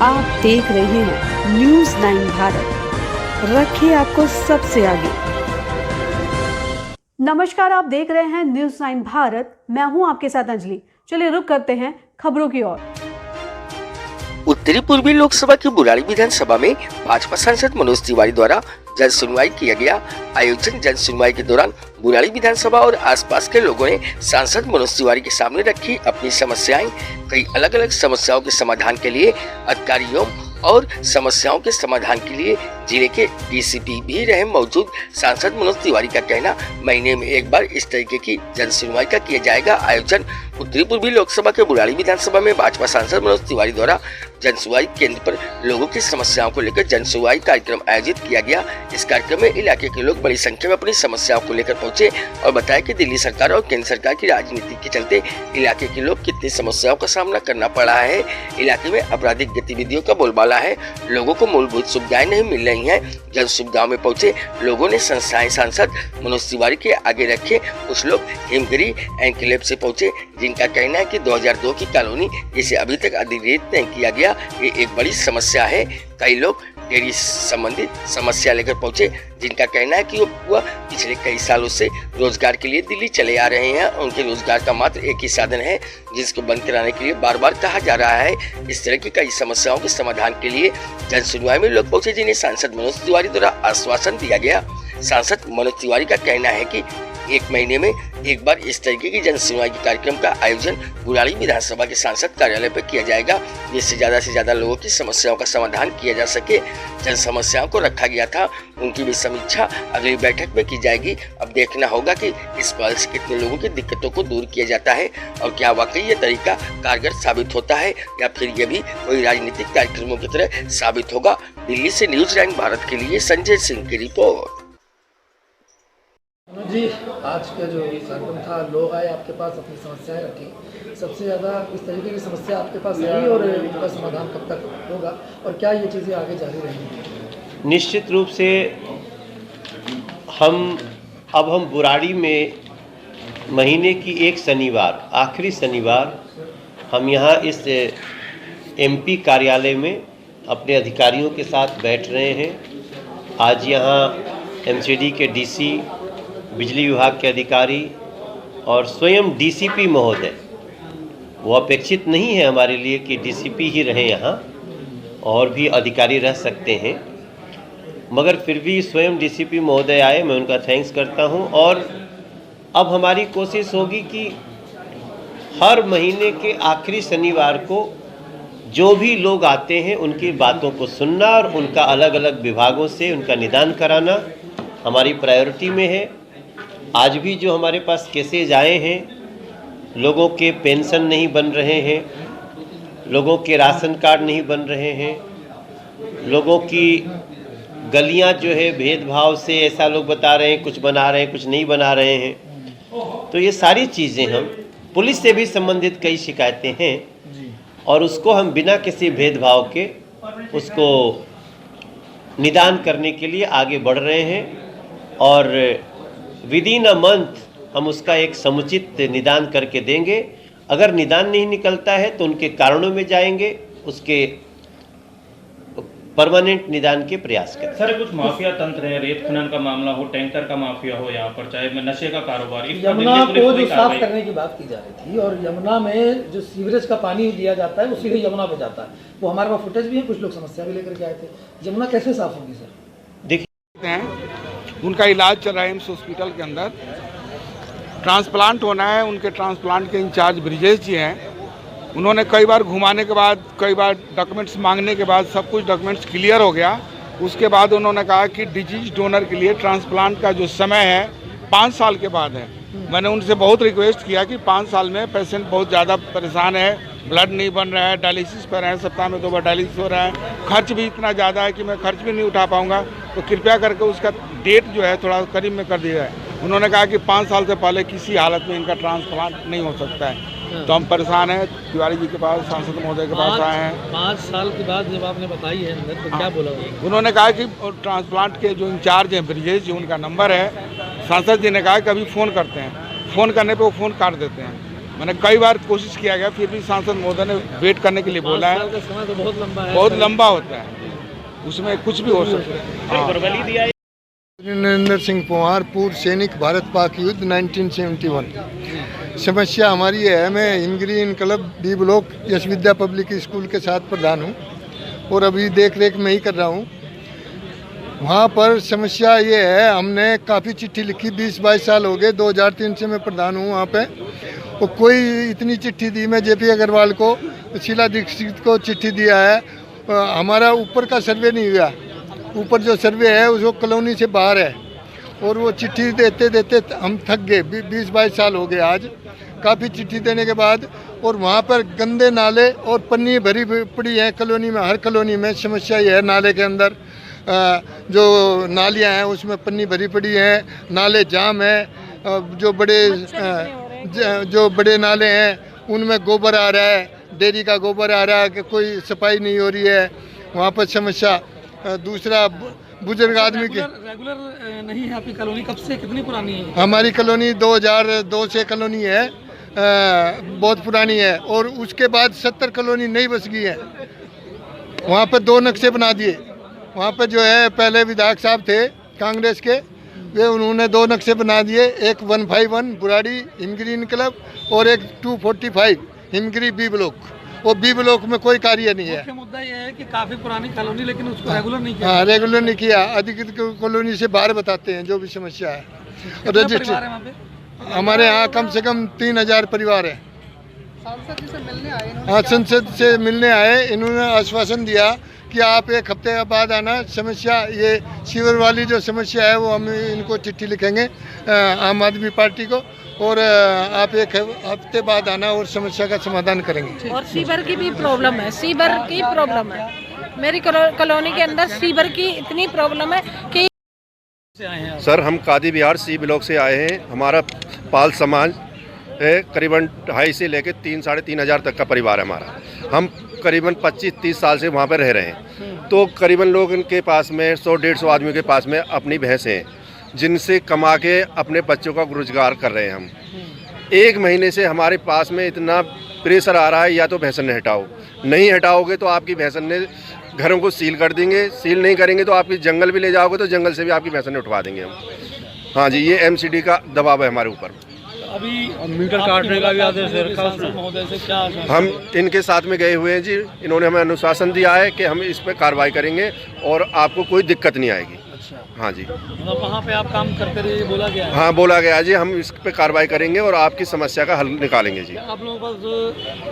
आप देख रहे हैं न्यूज़ 9 भारत, रखिए आपको सबसे आगे। नमस्कार, आप देख रहे हैं न्यूज़ 9 भारत, मैं हूं आपके साथ अंजलि। चलिए रुक करते हैं खबरों की ओर। उत्तरी पूर्वी लोकसभा की बुराड़ी विधानसभा में भाजपा सांसद मनोज तिवारी द्वारा जन सुनवाई किया गया। आयोजन जन सुनवाई के दौरान बुराड़ी विधानसभा और आसपास के लोगों ने सांसद मनोज तिवारी के सामने रखी अपनी समस्याएं। कई अलग अलग समस्याओं के समाधान के लिए अधिकारियों और समस्याओं के समाधान के लिए जिले के डीसीपी भी रहे मौजूद। सांसद मनोज तिवारी का कहना, महीने में एक बार इस तरीके की जन सुनवाई का किया जाएगा आयोजन। उत्तरी पूर्वी लोकसभा के बुराड़ी विधानसभा में भाजपा सांसद मनोज तिवारी द्वारा जन सुनवाई केंद्र पर लोगों की समस्याओं को लेकर जन सुनवाई कार्यक्रम आयोजित किया गया। इस कार्यक्रम में इलाके के लोग बड़ी संख्या में अपनी समस्याओं को लेकर पहुंचे और बताया कि दिल्ली सरकार और केंद्र सरकार की राजनीति के चलते इलाके के लोग कितनी समस्याओं का सामना करना पड़ रहा है। इलाके में आपराधिक गतिविधियों का बोलबाला है, लोगों को मूलभूत सुविधाएं नहीं मिल रही हैं। जन सुविधाओं में पहुंचे लोगों ने संस्थाएं सांसद मनोज तिवारी के आगे रखे। कुछ लोग हिमगिरी एनक्लेव से पहुंचे, जिनका कहना है कि 2002 की कॉलोनी जिसे अभी तक अधिग्रहित नहीं किया गया, ये एक बड़ी समस्या है। कई लोग डेयरी संबंधित समस्या लेकर पहुंचे, जिनका कहना है कि वह पिछले कई सालों से रोजगार के लिए दिल्ली चले आ रहे हैं। उनके रोजगार का मात्र एक ही साधन है, जिसको बंद कराने के लिए बार बार कहा जा रहा है। इस तरह की कई समस्याओं के समाधान के लिए जन सुनवाई में लोग पहुंचे, जिन्हें सांसद मनोज तिवारी द्वारा आश्वासन दिया गया। सांसद मनोज तिवारी का कहना है कि एक महीने में एक बार इस तरीके की जन सुनवाई के कार्यक्रम का आयोजन बुराड़ी विधानसभा के सांसद कार्यालय पर किया जाएगा, जिससे ज्यादा से ज्यादा लोगों की समस्याओं का समाधान किया जा सके। जन समस्याओं को रखा गया था, उनकी भी समीक्षा अगली बैठक में की जाएगी। अब देखना होगा कि इस पहल से कितने लोगों की दिक्कतों को दूर किया जाता है और क्या वाकई ये तरीका कारगर साबित होता है या फिर ये भी कोई राजनीतिक कार्यक्रमों की तरह साबित होगा। दिल्ली से न्यूज़ 9 भारत के लिए संजय सिंह की रिपोर्ट। जी, आज का जो कार्यक्रम था, लोग आए आपके पास अपनी समस्याएं रखी। सबसे ज़्यादा इस तरीके की समस्या आपके पास आई और इनका समाधान कब तक होगा और क्या ये चीज़ें आगे जारी रहेंगी? निश्चित रूप से हम बुराड़ी में महीने की एक शनिवार, आखिरी शनिवार, हम यहाँ इस एमपी कार्यालय में अपने अधिकारियों के साथ बैठ रहे हैं। आज यहाँ एमसीडी के डीसी, बिजली विभाग के अधिकारी और स्वयं डीसीपी महोदय, वो अपेक्षित नहीं है हमारे लिए कि डीसीपी ही रहे यहाँ, और भी अधिकारी रह सकते हैं, मगर फिर भी स्वयं डीसीपी महोदय आए, मैं उनका थैंक्स करता हूँ। और अब हमारी कोशिश होगी कि हर महीने के आखिरी शनिवार को जो भी लोग आते हैं उनकी बातों को सुनना और उनका अलग अलग विभागों से उनका निदान कराना हमारी प्रायोरिटी में है। आज भी जो हमारे पास केसेज आए हैं, लोगों के पेंशन नहीं बन रहे हैं, लोगों के राशन कार्ड नहीं बन रहे हैं, लोगों की गलियां जो है भेदभाव से ऐसा लोग बता रहे हैं कुछ बना रहे हैं कुछ नहीं बना रहे हैं। तो ये सारी चीज़ें, हम पुलिस से भी संबंधित कई शिकायतें हैं और उसको हम बिना किसी भेदभाव के उसको निदान करने के लिए आगे बढ़ रहे हैं और विदिन अ मंथ हम उसका एक समुचित निदान करके देंगे। अगर निदान नहीं निकलता है तो उनके कारणों में जाएंगे, उसके परमानेंट निदान के प्रयास करें। सर, कुछ माफिया तंत्र है, रेत खनन का मामला हो, टैंकर का माफिया हो, यहाँ पर चाहे नशे का कारोबार, यमुना को जो साफ करने की बात की जा रही थी और यमुना में जो सीवरेज का पानी लिया जाता है वो सीधे यमुना पे जाता है, वो हमारे पास फुटेज भी है, कुछ लोग समस्या भी लेकर के आए थे। यमुना कैसे साफ होगी सर? देखिए, उनका इलाज चल रहा है एम्स हॉस्पिटल के अंदर, ट्रांसप्लांट होना है। उनके ट्रांसप्लांट के इंचार्ज ब्रिजेश जी हैं, उन्होंने कई बार घुमाने के बाद, कई बार डॉक्यूमेंट्स मांगने के बाद सब कुछ डॉक्यूमेंट्स क्लियर हो गया। उसके बाद उन्होंने कहा कि डिजीज डोनर के लिए ट्रांसप्लांट का जो समय है 5 साल के बाद है। मैंने उनसे बहुत रिक्वेस्ट किया कि 5 साल में पेशेंट बहुत ज़्यादा परेशान है, ब्लड नहीं बन रहा है, डायलिसिस पर है, सप्ताह में 2 बार डायलिसिस हो रहा है, खर्च भी इतना ज़्यादा है कि मैं खर्च भी नहीं उठा पाऊँगा, तो कृपया करके उसका डेट जो है थोड़ा करीब में कर दिया है। उन्होंने कहा कि 5 साल से पहले किसी हालत में इनका ट्रांसप्लांट नहीं हो सकता है। तो हम परेशान हैं, तिवारी जी के पास, सांसद महोदय के पास आए हैं। 5 साल के बाद जब आपने बताई है अंदर, तो क्या बोला उन्होंने कहा कि ट्रांसप्लांट के जो इंचार्ज हैं ब्रिजेश जी, उनका नंबर है। सांसद जी ने कहा कि अभी फ़ोन करते हैं, फ़ोन करने पे वो फ़ोन काट देते हैं। मैंने कई बार कोशिश किया गया, फिर भी सांसद महोदय ने वेट करने के लिए बोला है। समय तो बहुत लंबा है, बहुत लंबा होता है, उसमें कुछ भी हो सकता है। नरेंद्र सिंह पंवार, पूर्व सैनिक, भारत पाक युद्ध 1971। समस्या हमारी है, मैं हिमगिरी इनकलब बी ब्लॉक यश विद्या पब्लिक स्कूल के साथ प्रधान हूँ और अभी देख रेख मैं ही कर रहा हूँ। वहाँ पर समस्या ये है, हमने काफ़ी चिट्ठी लिखी, 20-22 साल हो गए, 2003 से मैं प्रधान हूँ वहाँ पे, और कोई इतनी चिट्ठी दी। मैं जेपी अग्रवाल को, शीला दीक्षित को चिट्ठी दिया है। हमारा ऊपर का सर्वे नहीं हुआ, ऊपर जो सर्वे है उसको कॉलोनी से बाहर है, और वो चिट्ठी देते देते हम थक गए। 20-22 साल हो गए आज, काफ़ी चिट्ठी देने के बाद। और वहाँ पर गंदे नाले और पन्नी भरी पड़ी है कॉलोनी में, हर कॉलोनी में समस्या ये है। नाले के अंदर जो नालियाँ हैं उसमें पन्नी भरी पड़ी है, नाले जाम है। जो बड़े नाले हैं उनमें गोबर आ रहा है, डेयरी का गोबर आ रहा है, कि कोई सफाई नहीं हो रही है, वहाँ पर समस्या। दूसरा, बुजुर्ग आदमी की रेगुलर नहीं है आपकी कॉलोनी, कब से, कितनी पुरानी है? हमारी कॉलोनी 2002 से कॉलोनी है, बहुत पुरानी है। और उसके बाद 70 कॉलोनी नई बस गई है। वहाँ पर 2 नक्शे बना दिए। वहाँ पर जो है पहले विधायक साहब थे कांग्रेस के, वे उन्होंने 2 नक्शे बना दिए, एक 151 बुराड़ी हिमगिरी इनकलब और एक 245 हिमगिरी बी ब्लॉक। वो बी ब्लॉक में कोई कार्य नहीं है। मुख्य मुद्दा ये है कि काफ़ी पुरानी कॉलोनी, लेकिन उसको रेगुलर नहीं किया। हाँ, रेगुलर नहीं किया, अधिकृत कॉलोनी से बाहर बताते हैं जो भी समस्या है। और रजिस्ट्री हमारे यहाँ कम से कम 3000 परिवार है। सांसद जी से मिलने आए? हाँ, संसद से मिलने आए। इन्होंने आश्वासन दिया कि आप 1 हफ्ते के बाद आना। समस्या ये सीवर वाली जो समस्या है वो हम इनको चिट्ठी लिखेंगे आम आदमी पार्टी को, और आप 1 हफ्ते बाद आना और समस्या का समाधान करेंगे। और सीवर की भी प्रॉब्लम है, सीवर की प्रॉब्लम है। मेरी कॉलोनी के अंदर सीवर की इतनी प्रॉब्लम है कि सर, हम कादी बिहार सी ब्लॉक से आए हैं। हमारा पाल समाज है, करीबन 2.5 से लेकर 3-3.5 हज़ार तक का परिवार है हमारा। हम करीबन 25-30 साल से वहाँ पर रह रहे हैं। तो करीबन लोगों के पास में 100-150 आदमियों के पास में अपनी भैंसें हैं, जिनसे कमा के अपने बच्चों का रोजगार कर रहे हैं हम। 1 महीने से हमारे पास में इतना प्रेशर आ रहा है, या तो भैंसन हटाओ, नहीं हटाओगे तो आपकी भैंसन ने घरों को सील कर देंगे, सील नहीं करेंगे तो आपकी जंगल भी ले जाओगे तो जंगल से भी आपकी भैंसन उठवा देंगे हम। हाँ जी, ये MCD का दबाव है हमारे ऊपर। अभी मीटर काटने का भी आदेश है महोदय से, क्या हम इनके साथ में गए हुए हैं जी। इन्होंने हमें अनुशासन दिया है कि हम इस पर कार्रवाई करेंगे और आपको कोई दिक्कत नहीं आएगी। अच्छा, हाँ जी, मतलब वहाँ पे आप काम करते रहिए, बोला गया है? हाँ, बोला गया जी, हम इस पे कार्रवाई करेंगे और आपकी समस्या का हल निकालेंगे जी। आप लोगों के पास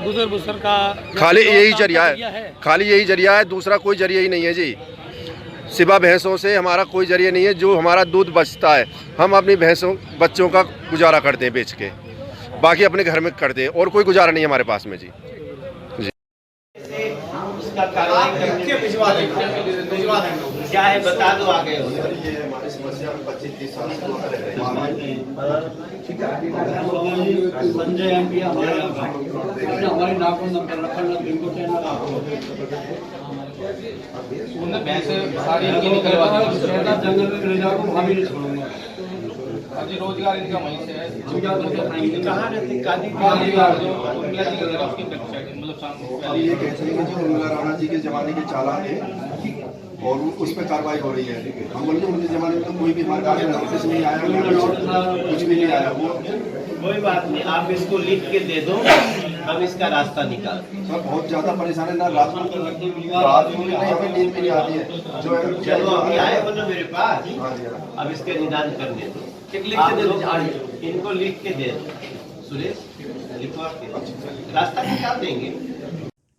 गुजर बसर का खाली यही जरिया है, खाली यही जरिया है, दूसरा कोई जरिया ही नहीं है जी। सिवा भैंसों से हमारा कोई जरिया नहीं है। जो हमारा दूध बचता है हम अपनी भैंसों बच्चों का गुजारा करते हैं बेच के, बाकी अपने घर में करते हैं, और कोई गुजारा नहीं है हमारे पास में जी। उसका कार्रवाई करके भिजवा देंगे, क्या है बता दो आगे। हमारी समस्या 25-30 साल से अभी रोजगार इनका वहीं से है। कहाँ रहती कादी मतलब ये कहते हैं कि जो राणा जी के जमाने के चालान है और उस पर कार्रवाई हो रही है। हम बोलते हैं उनके जमाने में तो कोई भी हमारे पास नोटिस नहीं आया, कुछ भी नहीं आया। वो कोई बात नहीं, आप इसको लिख के दे दो, हम इसका रास्ता निकाल। सर बहुत ज्यादा परेशान है ना, रात में कहीं पे नींद भी नहीं आती है। जो चलो अभी आए हो ना मेरे पास, अब इसके निदान करने दो। इनको लिख के दे दो सुरेश, लिखवा के रास्ता निकाल देंगे।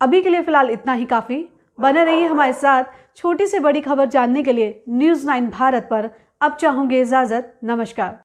अभी के लिए फिलहाल इतना ही काफी। बने रहिए हमारे साथ। छोटी से बड़ी खबर जानने के लिए न्यूज़ 9 भारत पर अब चाहूंगी इजाजत। नमस्कार।